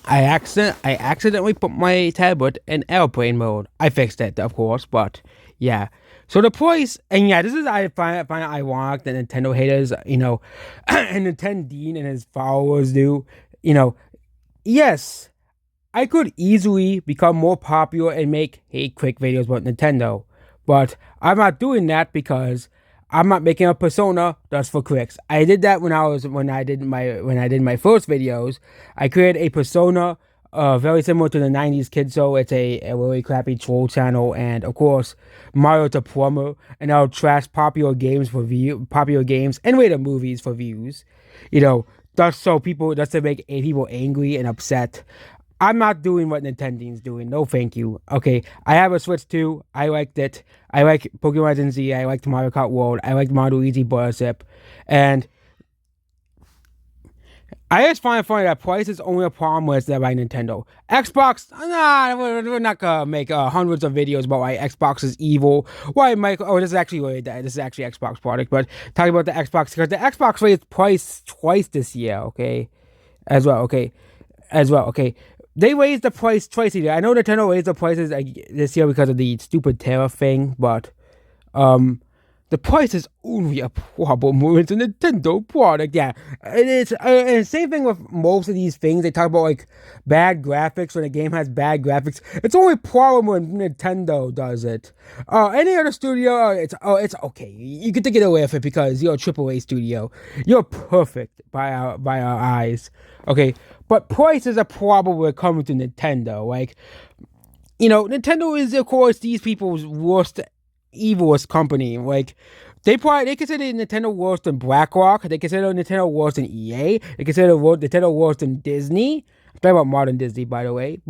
I accidentally put my tablet in airplane mode. I fixed it, of course, but yeah. So the price, and yeah, this is I find it ironic that Nintendo haters, and Nintendo Dean and his followers do, you know, yes, I could easily become more popular and make hate quick videos about Nintendo, but I'm not doing that because I'm not making a persona just for clicks. I did that when I did my first videos. I created a persona very similar to the 90s kid show. It's a really crappy troll channel, and of course Mario the Plumber, and I'll trash popular games and rate movies for views. You know, just to make people angry and upset. I'm not doing what Nintendo's doing. No, thank you. Okay, I have a Switch 2. I liked it. I like Pokemon Legends Z. I liked Mario Kart World. I liked Mario Luigi Buttership. And I just find it funny that price is only a problem with that by Nintendo. Xbox, nah, we're not gonna make hundreds of videos about why Xbox is evil. Why, Mike? Oh, this is actually Xbox product, but talking about the Xbox because the Xbox raised price twice this year. Okay, as well. Okay, as well. Okay, they raised the price twice a year. I know Nintendo raised the prices this year because of the stupid tariff thing, but um, the price is only a problem when it's a Nintendo product. Yeah, and same thing with most of these things. They talk about like bad graphics when a game has bad graphics. It's only a problem when Nintendo does it. Any other studio, it's okay. You get to get away with it because you're a AAA studio. You're perfect by our eyes. Okay, but price is a problem when it comes to Nintendo. Like, Nintendo is of course these people's worst evilest company. Like they consider Nintendo worse than BlackRock. They consider Nintendo worse than EA. They consider Nintendo worse than Disney. I'm talking about modern Disney, by the way.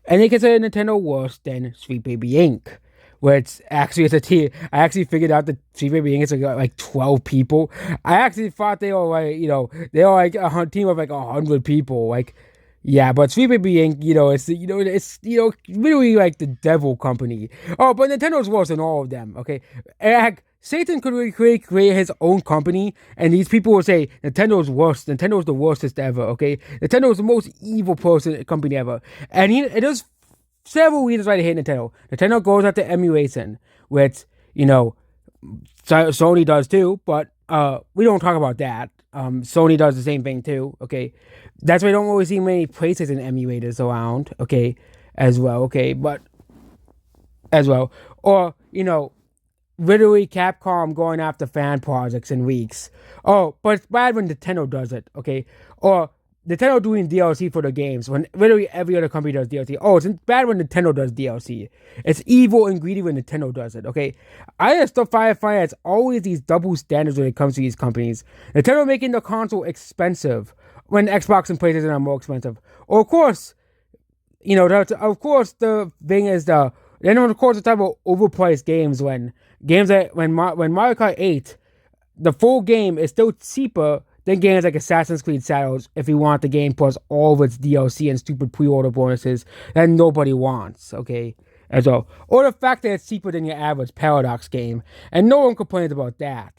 And they consider Nintendo worse than Sweet Baby Inc. Where it's a team. I actually figured out that Sweet Baby Inc. is like 12 people. I actually thought they were like, they were like a team of like 100 people. Like, yeah, but Sweet Baby Inc., it's literally like the devil company. Oh, but Nintendo's worse than all of them, okay? And Satan could really create his own company, and these people will say Nintendo's worst. Nintendo's the worstest ever, okay? Nintendo's the most evil company ever. And there's several reasons why they hate Nintendo. Nintendo goes after emulation, which, Sony does too, but we don't talk about that. Sony does the same thing too. Okay, that's why I don't really see many PlayStation emulators around. Okay, as well. Okay, but as well, or literally Capcom going after fan projects in weeks. Oh, but it's bad when Nintendo does it. Okay, or Nintendo doing DLC for the games when literally every other company does DLC. Oh, it's bad when Nintendo does DLC. It's evil and greedy when Nintendo does it. Okay, I just still find it's always these double standards when it comes to these companies. Nintendo making the console expensive when Xbox and PlayStation are more expensive. Or of course, the thing is then of course the type of overpriced games when Mario Kart 8, the full game is still cheaper than games like Assassin's Creed Shadows if you want the game plus all of its DLC and stupid pre-order bonuses that nobody wants, okay? As well. Or the fact that it's cheaper than your average Paradox game. And no one complains about that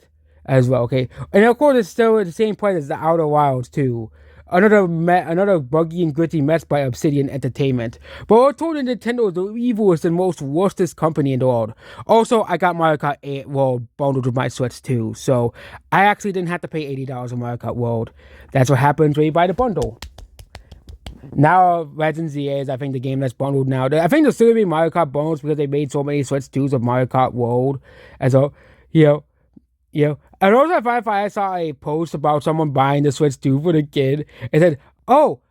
as well, okay? And of course it's still at the same price as the Outer Wilds too. Another buggy and gritty mess by Obsidian Entertainment. But we're told that Nintendo is the evilest and most worstest company in the world. Also, I got Mario Kart 8 World bundled with my Switch too, so I actually didn't have to pay $80 on Mario Kart World. That's what happens when you buy the bundle. Now, Legends Z is, I think, the game that's bundled now. I think there's still going to be Mario Kart bundles because they made so many Switch 2s of Mario Kart World. And so, and also I saw a post about someone buying the Switch 2 for the kid. It said, "Oh,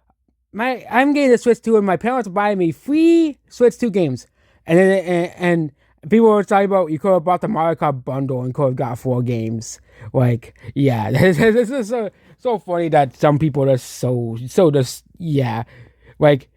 I'm getting the Switch 2 and my parents are buying me free Switch 2 games." And then and people were talking about you could have bought the Mario Kart bundle and could have got 4 games. Like, yeah, this is so funny that some people are so just like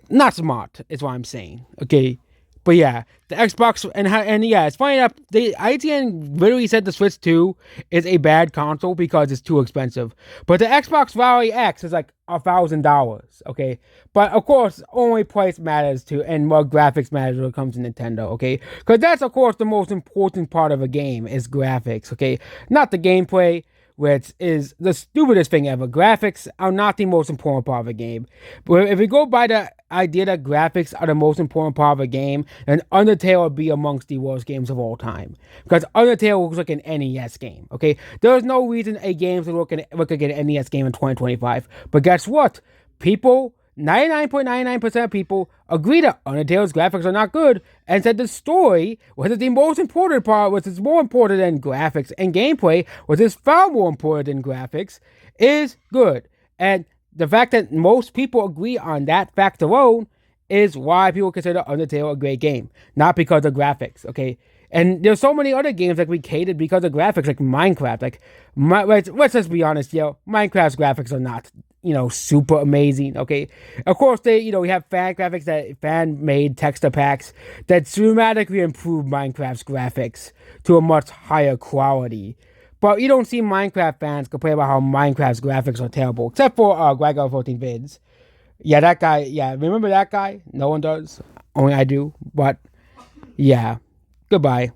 not smart is what I'm saying. Okay. But yeah, the Xbox and yeah, it's funny that the IGN literally said the Switch 2 is a bad console because it's too expensive. But the Xbox One X is like $1,000, okay? But of course, only price matters and more graphics matters when it comes to Nintendo, okay? Because that's of course the most important part of a game is graphics, okay? Not the gameplay. which is the stupidest thing ever. Graphics are not the most important part of a game. But if we go by the idea that graphics are the most important part of a game, then Undertale would be amongst the worst games of all time. Because Undertale looks like an NES game, okay? There's no reason a game to look like an NES game in 2025. But guess what? People 99.99% of people agree that Undertale's graphics are not good and said the story, which is the most important part, which is more important than graphics, and gameplay, which is far more important than graphics, is good. And the fact that most people agree on that fact alone is why people consider Undertale a great game, not because of graphics, okay? And there's so many other games that we hated because of graphics, like Minecraft. Let's just be honest, Minecraft's graphics are not, super amazing, okay? Of course, we have fan graphics, that fan-made texture packs that dramatically improve Minecraft's graphics to a much higher quality. But you don't see Minecraft fans complain about how Minecraft's graphics are terrible, except for Gregor 14 Vids. Yeah, that guy, remember that guy? No one does. Only I do, but yeah. Goodbye.